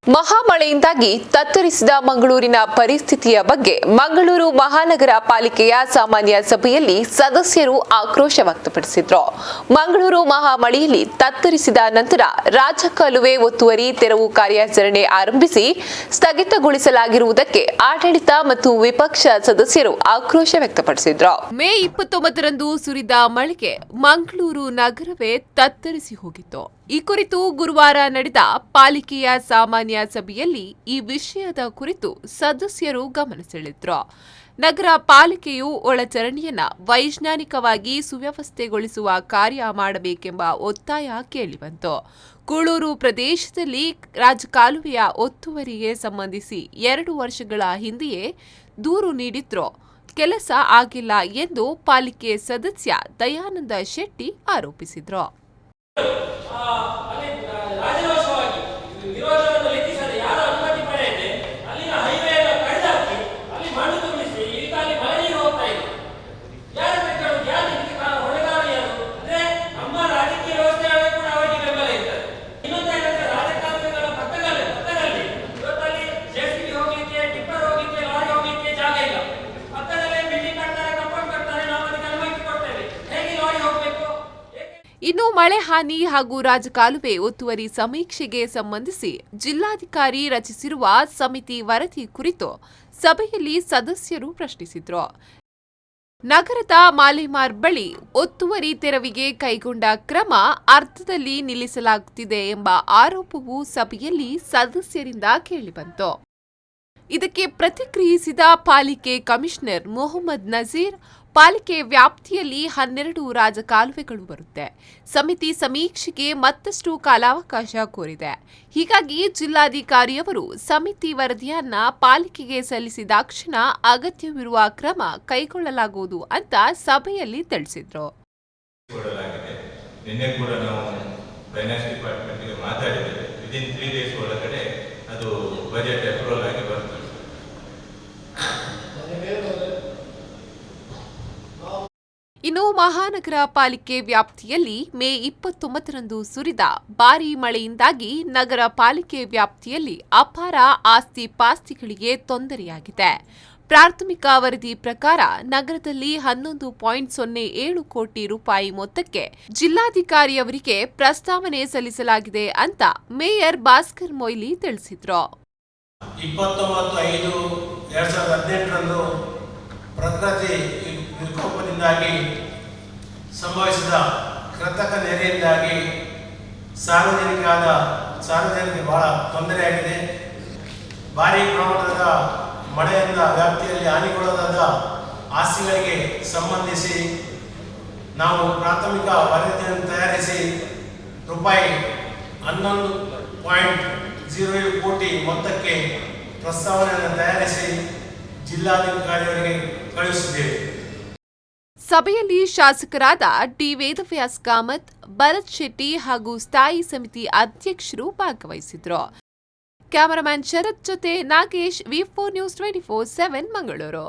ಮಹಾಮಳೆಯಿಂದಾಗಿ ತತ್ತರಿಸಿದ ಮಂಗಳೂರಿನ ಪರಿಸ್ಥಿತಿಯ ಬಗ್ಗೆ ಮಂಗಳೂರು ಮಹಾನಗರ ಪಾಲಿಕೆಯ ಸಾಮಾನ್ಯ ಸಭೆಯಲ್ಲಿ ಸದಸ್ಯರು ಆಕ್ರೋಶ ವ್ಯಕ್ತಪಡಿಸಿದರು. ಮಂಗಳೂರು ಮಹಾಮಳೆಯಲ್ಲಿ ತತ್ತರಿಸಿದ ನಂತರ ರಾಜಕಾಲುವೆ ಒತ್ತುವರಿ ತೆರವು ಕಾರ್ಯಾಚರಣೆ ಆರಂಭಿಸಿ ಸ್ಥಗಿತಗೊಳಿಸಲಾಗಿರುವುದಕ್ಕೆ ಆಡಳಿತ ಮತ್ತು ವಿಪಕ್ಷ ಸದಸ್ಯರು ಆಕ್ರೋಶ ವ್ಯಕ್ತಪಡಿಸಿದರು. ಮೇ 29ರಂದು ಸುರಿದ ಮಳೆಗೆ ಮಂಗಳೂರು ನಗರವೇ ತತ್ತರಿಸಿ ಹೋಗಿತ್ತು. ಈ ಕುರಿತು ಗುರುವಾರ ನಡೆದ ಪಾಲಿಕೆಯ ಸಾಮಾನ್ಯ ಸಭೆಯಲ್ಲಿ ಈ ವಿಷಯದ ಕುರಿತು ಸದಸ್ಯರು ಗಮನ ಸೆಳೆದರು. ನಗರ ಪಾಲಿಕೆಯು ಒಳಚರಂಡಿಯನ್ನು ವೈಜ್ಞಾನಿಕವಾಗಿ ಸುವ್ಯವಸ್ಥೆಗೊಳಿಸುವ ಕಾರ್ಯ ಮಾಡಬೇಕೆಂಬ ಒತ್ತಾಯ ಕೇಳಿಬಂತು. ಕೂಳೂರು ಪ್ರದೇಶದಲ್ಲಿ ರಾಜಕಾಲುವೆಯ ಒತ್ತುವರಿಗೆ ಸಂಬಂಧಿಸಿ 2 ವರ್ಷಗಳ ಹಿಂದೆಯೇ ದೂರು ನೀಡಿದ್ರೂ ಕೆಲಸ ಆಗಿಲ್ಲ ಎಂದು ಪಾಲಿಕೆ ಸದಸ್ಯ ದಯಾನಂದ ಶೆಟ್ಟಿ ಆರೋಪಿಸಿದರು. ಇನ್ನು ಮಳೆ ಹಾನಿ ಹಾಗೂ ರಾಜಕಾಲುವೆ ಒತ್ತುವರಿ ಸಮೀಕ್ಷೆಗೆ ಸಂಬಂಧಿಸಿ ಜಿಲ್ಲಾಧಿಕಾರಿ ರಚಿಸಿರುವ ಸಮಿತಿ ವರದಿ ಕುರಿತು ಸಭೆಯಲ್ಲಿ ಸದಸ್ಯರು ಪ್ರಶ್ನಿಸಿದರು. ನಗರದ ಮಾಲೇಮಾರ್ ಬಳಿ ಒತ್ತುವರಿ ತೆರವಿಗೆ ಕೈಗೊಂಡ ಕ್ರಮ ಅರ್ಧದಲ್ಲಿ ನಿಲ್ಲಿಸಲಾಗುತ್ತಿದೆ ಎಂಬ ಆರೋಪವು ಸಭೆಯಲ್ಲಿ ಸದಸ್ಯರಿಂದ ಕೇಳಿಬಂತು. ಇದಕ್ಕೆ ಪ್ರತಿಕ್ರಿಯಿಸಿದ ಪಾಲಿಕೆ ಕಮಿಷನರ್ ಮೊಹಮ್ಮದ್ ನಜೀರ್, ಪಾಲಿಕೆ ವ್ಯಾಪ್ತಿಯಲ್ಲಿ 12 ರಾಜಕಾಲುವೆಗಳು ಬರುತ್ತೆ. ಸಮಿತಿ ಸಮೀಕ್ಷೆಗೆ ಮತ್ತಷ್ಟು ಕಾಲಾವಕಾಶ ಕೋರಿದೆ. ಹೀಗಾಗಿ ಜಿಲ್ಲಾಧಿಕಾರಿಯವರು ಸಮಿತಿ ವರದಿಯನ್ನ ಪಾಲಿಕೆಗೆ ಸಲ್ಲಿಸಿದಾಕ್ಷಣ ಅಗತ್ಯವಿರುವ ಕ್ರಮ ಕೈಗೊಳ್ಳಲಾಗುವುದು ಅಂತ ಸಭೆಯಲ್ಲಿ ತಿಳಿಸಿದ್ರು. ಇನ್ನು ಮಹಾನಗರ ಪಾಲಿಕೆ ವ್ಯಾಪ್ತಿಯಲ್ಲಿ ಮೇ 29ರಂದು ಸುರಿದ ಭಾರೀ ಮಳೆಯಿಂದಾಗಿ ನಗರ ಪಾಲಿಕೆ ವ್ಯಾಪ್ತಿಯಲ್ಲಿ ಅಪಾರ ಆಸ್ತಿ ಪಾಸ್ತಿಗಳಿಗೆ ತೊಂದರೆಯಾಗಿದೆ. ಪ್ರಾಥಮಿಕ ವರದಿ ಪ್ರಕಾರ ನಗರದಲ್ಲಿ 11.07 ಕೋಟಿ ರೂಪಾಯಿ ಮೊತ್ತಕ್ಕೆ ಜಿಲ್ಲಾಧಿಕಾರಿಯವರಿಗೆ ಪ್ರಸ್ತಾವನೆ ಸಲ್ಲಿಸಲಾಗಿದೆ ಅಂತ ಮೇಯರ್ ಭಾಸ್ಕರ್ ಮೊಯ್ಲಿ ತಿಳಿಸಿದ್ರು. 29/5/2018ರಂದು ಪ್ರಕೃತಿ ವಿಕೋಪದಿಂದಾಗಿ ಸಂಭವಿಸಿದ ಕೃತಕ ನೆರೆಯಿಂದಾಗಿ ಸಾರ್ವಜನಿಕರಿಗೆ ಬಹಳ ತೊಂದರೆಯಾಗಿದೆ. ಭಾರೀ ಪ್ರಮಾಣದ ಮಳೆಯಿಂದ ವ್ಯಾಪ್ತಿಯಲ್ಲಿ ಹಾನಿಗೊಳಗಾದ ಆಸ್ತಿಗಳಿಗೆ ಸಂಬಂಧಿಸಿ ನಾವು ಪ್ರಾಥಮಿಕ ವರದಿಯನ್ನು ತಯಾರಿಸಿ ರೂಪಾಯಿ 11.07 ಕೋಟಿ ಮೊತ್ತಕ್ಕೆ ಪ್ರಸ್ತಾವನೆಯನ್ನು ತಯಾರಿಸಿ ಜಿಲ್ಲಾಧಿಕಾರಿಯವರಿಗೆ ಕಳುಹಿಸಿದ್ದೇವೆ. ಸಭೆಯಲ್ಲಿ ಶಾಸಕರಾದ ಡಿ ವೇದವ್ಯಾಸ್ ಕಾಮತ್, ಭರತ್ ಶೆಟ್ಟಿ ಹಾಗೂ ಸ್ಥಾಯಿ ಸಮಿತಿ ಅಧ್ಯಕ್ಷರು ಭಾಗವಹಿಸಿದ್ರು. ಕ್ಯಾಮರಾಮನ್ ಶರತ್ ಜೊತೆ ನಾಗೇಶ್, ವಿ4 ನ್ಯೂಸ್ 24/7 ಮಂಗಳೂರು.